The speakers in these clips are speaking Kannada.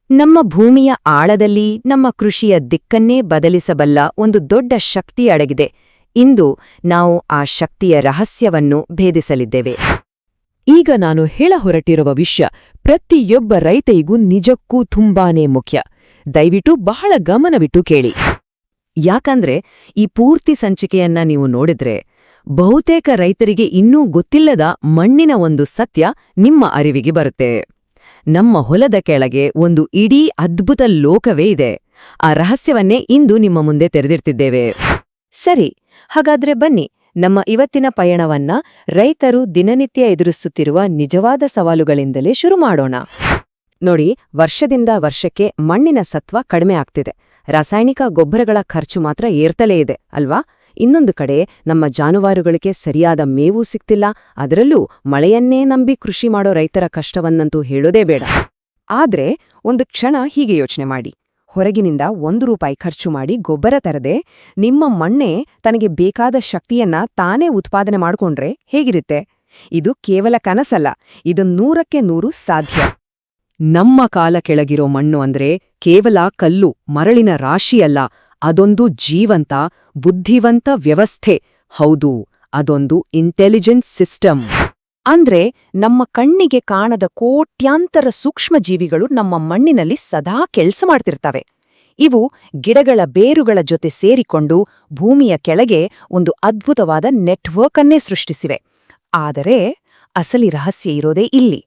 ನಮ್ಮ ಭೂಮಿಯ ಆಳದಲ್ಲಿ ನಮ್ಮ ಕೃಷಿಯ ದಿಕ್ಕನ್ನೇ ಬದಲಿಸಬಲ್ಲ ಒಂದು ದೊಡ್ಡ ಶಕ್ತಿ ಅಡಗಿದೆ. ಇಂದು ನಾವು ಆ ಶಕ್ತಿಯ ರಹಸ್ಯವನ್ನು ಭೇದಿಸಲಿದ್ದೇವೆ. ಈಗ ನಾನು ಹೇಳಹೊರಟಿರುವ ವಿಷಯ ಪ್ರತಿಯೊಬ್ಬ ರೈತರಿಗೂ ನಿಜಕ್ಕೂ ತುಂಬಾನೇ ಮುಖ್ಯ. ದಯವಿಟ್ಟು ಬಹಳ ಗಮನವಿಟ್ಟು ಕೇಳಿ. ಯಾಕಂದ್ರೆ ಈ ಪೂರ್ತಿ ಸಂಚಿಕೆಯನ್ನ ನೀವು ನೋಡಿದ್ರೆ ಬಹುತೇಕ ರೈತರಿಗೆ ಇನ್ನೂ ಗೊತ್ತಿಲ್ಲದ ಮಣ್ಣಿನ ಒಂದು ಸತ್ಯ ನಿಮ್ಮ ಅರಿವಿಗೆ ಬರುತ್ತೆ. ನಮ್ಮ ಹೊಲದ ಕೆಳಗೆ ಒಂದು ಇಡೀ ಅದ್ಭುತ ಲೋಕವೇ ಇದೆ. ಆ ರಹಸ್ಯವನ್ನೇ ಇಂದು ನಿಮ್ಮ ಮುಂದೆ ತೆರೆದಿರ್ತಿದ್ದೇವೆ. ಸರಿ, ಹಾಗಾದ್ರೆ ಬನ್ನಿ, ನಮ್ಮ ಇವತ್ತಿನ ಪಯಣವನ್ನ ರೈತರು ದಿನನಿತ್ಯ ಎದುರಿಸುತ್ತಿರುವ ನಿಜವಾದ ಸವಾಲುಗಳಿಂದಲೇ ಶುರು ಮಾಡೋಣ. ನೋಡಿ, ವರ್ಷದಿಂದ ವರ್ಷಕ್ಕೆ ಮಣ್ಣಿನ ಸತ್ವ ಕಡಿಮೆ ಆಗ್ತಿದೆ. ರಾಸಾಯನಿಕ ಗೊಬ್ಬರಗಳ ಖರ್ಚು ಮಾತ್ರ ಏರ್ತಲೇ ಇದೆ ಅಲ್ವಾ? ಇನ್ನೊಂದು ಕಡೆ ನಮ್ಮ ಜಾನುವಾರುಗಳಿಗೆ ಸರಿಯಾದ ಮೇವೂ ಸಿಗ್ತಿಲ್ಲ. ಅದರಲ್ಲೂ ಮಳೆಯನ್ನೇ ನಂಬಿ ಕೃಷಿ ಮಾಡೋ ರೈತರ ಕಷ್ಟವನ್ನಂತೂ ಹೇಳೋದೇ ಬೇಡ. ಆದ್ರೆ ಒಂದು ಕ್ಷಣ ಹೀಗೆ ಯೋಚನೆ ಮಾಡಿ. ಹೊರಗಿನಿಂದ ₹1 ಖರ್ಚು ಮಾಡಿ ಗೊಬ್ಬರ ತರದೆ ನಿಮ್ಮ ಮಣ್ಣೆ ತನಗೆ ಬೇಕಾದ ಶಕ್ತಿಯನ್ನ ತಾನೇ ಉತ್ಪಾದನೆ ಮಾಡ್ಕೊಂಡ್ರೆ ಹೇಗಿರುತ್ತೆ? ಇದು ಕೇವಲ ಕನಸಲ್ಲ, ಇದು 100ಕ್ಕೆ 100 ಸಾಧ್ಯ. ನಮ್ಮ ಕಾಲ ಕೆಳಗಿರೋ ಮಣ್ಣು ಅಂದ್ರೆ ಕೇವಲ ಕಲ್ಲು ಮರಳಿನ ರಾಶಿಯಲ್ಲ, ಅದೊಂದು ಜೀವಂತ ಬುದ್ಧಿವಂತ ವ್ಯವಸ್ಥೆ. ಹೌದು, ಅದೊಂದು ಇಂಟೆಲಿಜೆಂಟ್ ಸಿಸ್ಟಮ್. ಅಂದ್ರೆ ನಮ್ಮ ಕಣ್ಣಿಗೆ ಕಾಣದ ಕೋಟ್ಯಾಂತರ ಸೂಕ್ಷ್ಮಜೀವಿಗಳು ನಮ್ಮ ಮಣ್ಣಿನಲ್ಲಿ ಸದಾ ಕೆಲಸ ಮಾಡ್ತಿರ್ತವೆ. ಇವು ಗಿಡಗಳ ಬೇರುಗಳ ಜೊತೆ ಸೇರಿಕೊಂಡು ಭೂಮಿಯ ಕೆಳಗೆ ಒಂದು ಅದ್ಭುತವಾದ ನೆಟ್ವರ್ಕ್ ಅನ್ನೇ ಸೃಷ್ಟಿಸಿವೆ. ಆದರೆ ಅಸಲಿ ರಹಸ್ಯ ಇರೋದೇ ಇಲ್ಲಿ.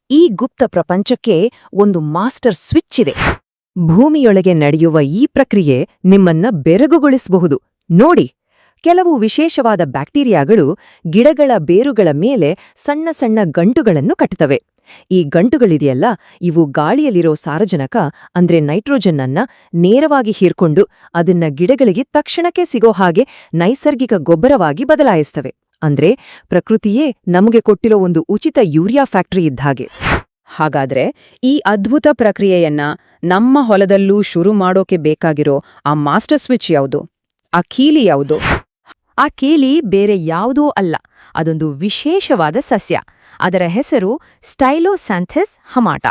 ಈ ಗುಪ್ತ ಪ್ರಪಂಚಕ್ಕೆ ಒಂದು ಮಾಸ್ಟರ್ ಸ್ವಿಚ್ ಇದೆ. ಭೂಮಿಯೊಳಗೆ ನಡೆಯುವ ಈ ಪ್ರಕ್ರಿಯೆ ನಿಮ್ಮನ್ನ ಬೆರಗುಗೊಳಿಸಬಹುದು. ನೋಡಿ, ಕೆಲವು ವಿಶೇಷವಾದ ಬ್ಯಾಕ್ಟೀರಿಯಾಗಳು ಗಿಡಗಳ ಬೇರುಗಳ ಮೇಲೆ ಸಣ್ಣ ಸಣ್ಣ ಗಂಟುಗಳನ್ನು ಕಟ್ಟುತ್ತವೆ. ಈ ಗಂಟುಗಳಿದೆಯಲ್ಲ, ಇವು ಗಾಳಿಯಲ್ಲಿರೋ ಸಾರಜನಕ ಅಂದ್ರೆ ನೈಟ್ರೋಜನ್ ಅನ್ನ ನೇರವಾಗಿ ಹೀರ್ಕೊಂಡು ಅದನ್ನ ಗಿಡಗಳಿಗೆ ತಕ್ಷಣಕ್ಕೆ ಸಿಗೋ ಹಾಗೆ ನೈಸರ್ಗಿಕ ಗೊಬ್ಬರವಾಗಿ ಬದಲಾಯಿಸ್ತವೆ. ಅಂದ್ರೆ ಪ್ರಕೃತಿಯೇ ನಮಗೆ ಕೊಟ್ಟಿರೋ ಒಂದು ಉಚಿತ ಯೂರಿಯಾ ಫ್ಯಾಕ್ಟರಿ ಇದ್ಹಾಗೆ. ಹಾಗಾದ್ರೆ ಈ ಅದ್ಭುತ ಪ್ರಕ್ರಿಯೆಯನ್ನ ನಮ್ಮ ಹೊಲದಲ್ಲೂ ಶುರು ಮಾಡೋಕೆ ಬೇಕಾಗಿರೋ ಆ ಮಾಸ್ಟರ್ ಸ್ವಿಚ್ ಯಾವುದು? ಆ ಕೀಲಿ ಯಾವುದು? ಆ ಕೀಲಿ ಬೇರೆ ಯಾವುದೂ ಅಲ್ಲ, ಅದೊಂದು ವಿಶೇಷವಾದ ಸಸ್ಯ. ಅದರ ಹೆಸರು ಸ್ಟೈಲೋಸ್ಯಾಂಥಸ್ ಹಮಾಟ.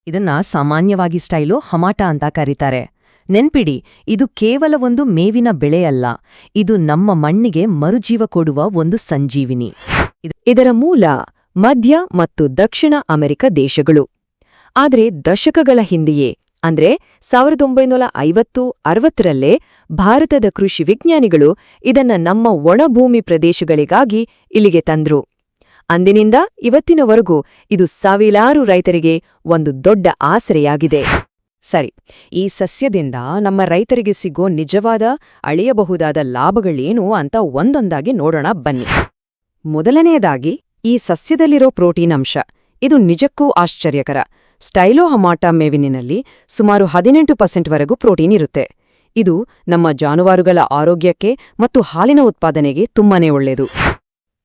ಇದನ್ನ ಸಾಮಾನ್ಯವಾಗಿ ಸ್ಟೈಲೋ ಹಮಾಟ ಅಂತ ಕರೀತಾರೆ. ನೆನ್ಪಿಡಿ, ಇದು ಕೇವಲ ಒಂದು ಮೇವಿನ ಬೆಳೆಯಲ್ಲ, ಇದು ನಮ್ಮ ಮಣ್ಣಿಗೆ ಮರುಜೀವ ಕೊಡುವ ಒಂದು ಸಂಜೀವಿನಿ. ಇದರ ಮೂಲ ಮಧ್ಯ ಮತ್ತು ದಕ್ಷಿಣ ಅಮೆರಿಕ ದೇಶಗಳು. ಆದ್ರೆ ದಶಕಗಳ ಹಿಂದೆಯೇ, ಅಂದ್ರೆ 1950-60ರಲ್ಲೇ ಭಾರತದ ಕೃಷಿ ವಿಜ್ಞಾನಿಗಳು ಇದನ್ನ ನಮ್ಮ ಒಣಭೂಮಿ ಪ್ರದೇಶಗಳಿಗಾಗಿ ಇಲ್ಲಿಗೆ ತಂದ್ರು. ಅಂದಿನಿಂದ ಇವತ್ತಿನವರೆಗೂ ಇದು ಸಾವಿರಾರು ರೈತರಿಗೆ ಒಂದು ದೊಡ್ಡ ಆಸರೆಯಾಗಿದೆ. ಸರಿ, ಈ ಸಸ್ಯದಿಂದ ನಮ್ಮ ರೈತರಿಗೆ ಸಿಗೋ ನಿಜವಾದ ಅಳೆಯಬಹುದಾದ ಲಾಭಗಳೇನು ಅಂತ ಒಂದೊಂದಾಗಿ ನೋಡೋಣ ಬನ್ನಿ. ಮೊದಲನೆಯದಾಗಿ ಈ ಸಸ್ಯದಲ್ಲಿರೋ ಪ್ರೋಟೀನ್ ಅಂಶ. ಇದು ನಿಜಕ್ಕೂ ಆಶ್ಚರ್ಯಕರ. ಸ್ಟೈಲೋಹಮಾಟ ಮೇವಿನಿನಲ್ಲಿ ಸುಮಾರು 18% ಪ್ರೋಟೀನ್ ಇರುತ್ತೆ. ಇದು ನಮ್ಮ ಜಾನುವಾರುಗಳ ಆರೋಗ್ಯಕ್ಕೆ ಮತ್ತು ಹಾಲಿನ ಉತ್ಪಾದನೆಗೆ ತುಂಬಾನೇ ಒಳ್ಳೆಯದು.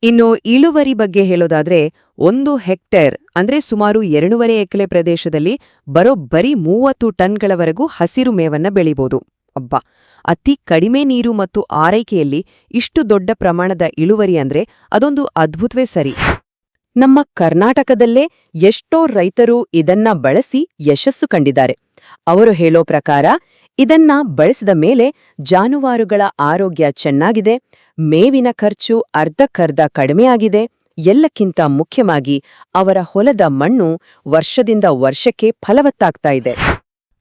ಇನ್ನು ಇಳುವರಿ ಬಗ್ಗೆ ಹೇಳೋದಾದ್ರೆ 1 ಹೆಕ್ಟೇರ್ ಅಂದ್ರೆ ಸುಮಾರು 2.5 ಎಕರೆ ಪ್ರದೇಶದಲ್ಲಿ ಬರೋಬ್ಬರಿ 30 ಟನ್ಗಳವರೆಗೂ ಹಸಿರು ಮೇವನ್ನ ಬೆಳಿಬೋದು. ಅಬ್ಬಾ, ಅತಿ ಕಡಿಮೆ ನೀರು ಮತ್ತು ಆರೈಕೆಯಲ್ಲಿ ಇಷ್ಟು ದೊಡ್ಡ ಪ್ರಮಾಣದ ಇಳುವರಿ ಅಂದ್ರೆ ಅದೊಂದು ಅದ್ಭುತವೇ ಸರಿ. ನಮ್ಮ ಕರ್ನಾಟಕದಲ್ಲೇ ಎಷ್ಟೋ ರೈತರು ಇದನ್ನ ಬಳಸಿ ಯಶಸ್ಸು ಕಂಡಿದ್ದಾರೆ. ಅವರು ಹೇಳೋ ಪ್ರಕಾರ ಇದನ್ನ ಬಳಸಿದ ಮೇಲೆ ಜಾನುವಾರುಗಳ ಆರೋಗ್ಯ ಚೆನ್ನಾಗಿದೆ, ಮೇವಿನ ಖರ್ಚು ಅರ್ಧಕ್ಕರ್ಧ ಕಡಿಮೆಯಾಗಿದೆ, ಎಲ್ಲಕ್ಕಿಂತ ಮುಖ್ಯವಾಗಿ ಅವರ ಹೊಲದ ಮಣ್ಣು ವರ್ಷದಿಂದ ವರ್ಷಕ್ಕೆ ಫಲವತ್ತಾಗ್ತಾ ಇದೆ.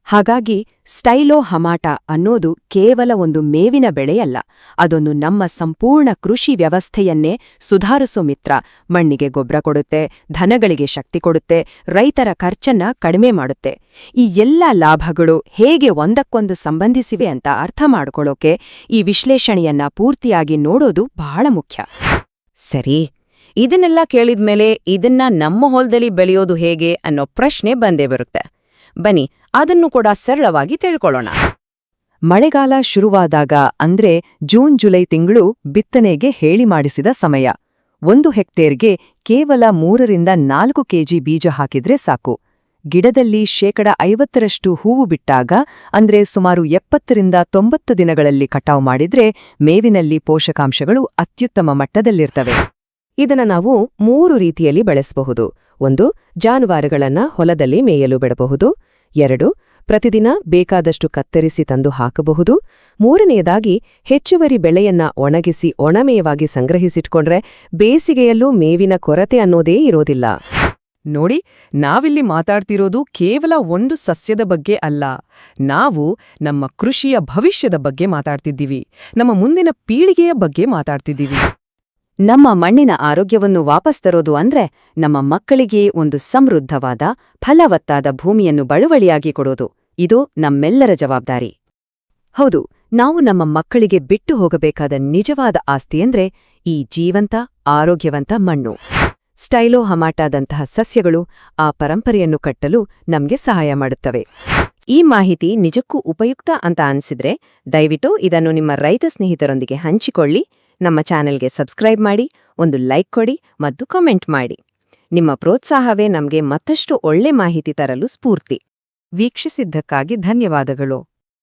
ಹಾಗಾಗಿ ಸ್ಟೈಲೋ ಹಮಾಟ ಅನ್ನೋದು ಕೇವಲ ಒಂದು ಮೇವಿನ ಬೆಳೆಯಲ್ಲ, ಅದೊಂದು ನಮ್ಮ ಸಂಪೂರ್ಣ ಕೃಷಿ ವ್ಯವಸ್ಥೆಯನ್ನೇ ಸುಧಾರಿಸೋ ಮಿತ್ರ. ಮಣ್ಣಿಗೆ ಗೊಬ್ಬರ ಕೊಡುತ್ತೆ, ಧನಗಳಿಗೆ ಶಕ್ತಿ ಕೊಡುತ್ತೆ, ರೈತರ ಖರ್ಚನ್ನ ಕಡಿಮೆ ಮಾಡುತ್ತೆ. ಈ ಎಲ್ಲ ಲಾಭಗಳು ಹೇಗೆ ಒಂದಕ್ಕೊಂದು ಸಂಬಂಧಿಸಿವೆ ಅಂತ ಅರ್ಥ ಮಾಡ್ಕೊಳ್ಳೋಕೆ ಈ ವಿಶ್ಲೇಷಣೆಯನ್ನ ಪೂರ್ತಿಯಾಗಿ ನೋಡೋದು ಬಹಳ ಮುಖ್ಯ. ಸರಿ, ಇದನ್ನೆಲ್ಲ ಕೇಳಿದ್ಮೇಲೆ ಇದನ್ನ ನಮ್ಮ ಹೊಲದಲ್ಲಿ ಬೆಳೆಯೋದು ಹೇಗೆ ಅನ್ನೋ ಪ್ರಶ್ನೆ ಬಂದೇ ಬರುತ್ತೆ. ಬನ್ನಿ, ಅದನ್ನು ಕೂಡ ಸರಳವಾಗಿ ತಿಳ್ಕೊಳ್ಳೋಣ. ಮಳೆಗಾಲ ಶುರುವಾದಾಗ ಅಂದ್ರೆ ಜೂನ್-ಜುಲೈ ತಿಂಗಳು ಬಿತ್ತನೆಗೆ ಹೇಳಿ ಮಾಡಿಸಿದ ಸಮಯ. 1 ಹೆಕ್ಟೇರ್ಗೆ ಕೇವಲ 3-4 ಕೆಜಿ ಬೀಜ ಹಾಕಿದ್ರೆ ಸಾಕು. ಗಿಡದಲ್ಲಿ 50% ಹೂವು ಬಿಟ್ಟಾಗ ಅಂದ್ರೆ ಸುಮಾರು 70-90 ದಿನಗಳಲ್ಲಿ ಕಟಾವು ಮಾಡಿದ್ರೆ ಮೇವಿನಲ್ಲಿ ಪೋಷಕಾಂಶಗಳು ಅತ್ಯುತ್ತಮ ಮಟ್ಟದಲ್ಲಿರ್ತವೆ. ಇದನ್ನ ನಾವು 3 ರೀತಿಯಲ್ಲಿ ಬೆಳೆಸಬಹುದು. 1, ಜಾನುವಾರುಗಳನ್ನ ಹೊಲದಲ್ಲಿ ಮೇಯಲು ಬಿಡಬಹುದು. 2. ಪ್ರತಿದಿನ ಬೇಕಾದಷ್ಟು ಕತ್ತರಿಸಿ ತಂದು ಹಾಕಬಹುದು. 3ನೇದಾಗಿ ಹೆಚ್ಚುವರಿ ಬೆಳೆಯನ್ನ ಒಣಗಿಸಿ ಒಣಮೇವಾಗಿ ಸಂಗ್ರಹಿಸಿಟ್ಕೊಂಡ್ರೆ ಬೇಸಿಗೆಯಲ್ಲೂ ಮೇವಿನ ಕೊರತೆ ಅನ್ನೋದೇ ಇರೋದಿಲ್ಲ. ನೋಡಿ, ನಾವಿಲ್ಲಿ ಮಾತಾಡ್ತಿರೋದು ಕೇವಲ ಒಂದು ಸಸ್ಯದ ಬಗ್ಗೆ ಅಲ್ಲ. ನಾವು ನಮ್ಮ ಕೃಷಿಯ ಭವಿಷ್ಯದ ಬಗ್ಗೆ ಮಾತಾಡ್ತಿದ್ದೀವಿ, ನಮ್ಮ ಮುಂದಿನ ಪೀಳಿಗೆಯ ಬಗ್ಗೆ ಮಾತಾಡ್ತಿದ್ದೀವಿ. ನಮ್ಮ ಮಣ್ಣಿನ ಆರೋಗ್ಯವನ್ನು ವಾಪಸ್ ತರೋದು ಅಂದ್ರೆ ನಮ್ಮ ಮಕ್ಕಳಿಗೆ ಒಂದು ಸಮೃದ್ಧವಾದ ಫಲವತ್ತಾದ ಭೂಮಿಯನ್ನು ಬಳುವಳಿಯಾಗಿ ಕೊಡೋದು. ಇದು ನಮ್ಮೆಲ್ಲರ ಜವಾಬ್ದಾರಿ. ಹೌದು, ನಾವು ನಮ್ಮ ಮಕ್ಕಳಿಗೆ ಬಿಟ್ಟು ಹೋಗಬೇಕಾದ ನಿಜವಾದ ಆಸ್ತಿಯೆಂದ್ರೆ ಈ ಜೀವಂತ ಆರೋಗ್ಯವಂತ ಮಣ್ಣು. ಸ್ಟೈಲೋ ಹಮಾಟಾದಂತಹ ಸಸ್ಯಗಳು ಆ ಪರಂಪರೆಯನ್ನು ಕಟ್ಟಲು ನಮ್ಗೆ ಸಹಾಯ ಮಾಡುತ್ತವೆ. ಈ ಮಾಹಿತಿ ನಿಜಕ್ಕೂ ಉಪಯುಕ್ತ ಅಂತ ಅನ್ಸಿದ್ರೆ ದಯವಿಟ್ಟು ಇದನ್ನು ನಿಮ್ಮ ರೈತ ಸ್ನೇಹಿತರೊಂದಿಗೆ ಹಂಚಿಕೊಳ್ಳಿ. ನಮ್ಮ ಚಾನೆಲ್ಗೆ ಸಬ್ಸ್ಕ್ರೈಬ್ ಮಾಡಿ, ಒಂದು ಲೈಕ್ ಕೊಡಿ ಮತ್ತು ಕಾಮೆಂಟ್ ಮಾಡಿ. ನಿಮ್ಮ ಪ್ರೋತ್ಸಾಹವೇ ನಮ್ಗೆ ಮತ್ತಷ್ಟು ಒಳ್ಳೆ ಮಾಹಿತಿ ತರಲು ಸ್ಫೂರ್ತಿ. ವೀಕ್ಷಿಸಿದ್ದಕ್ಕಾಗಿ ಧನ್ಯವಾದಗಳು.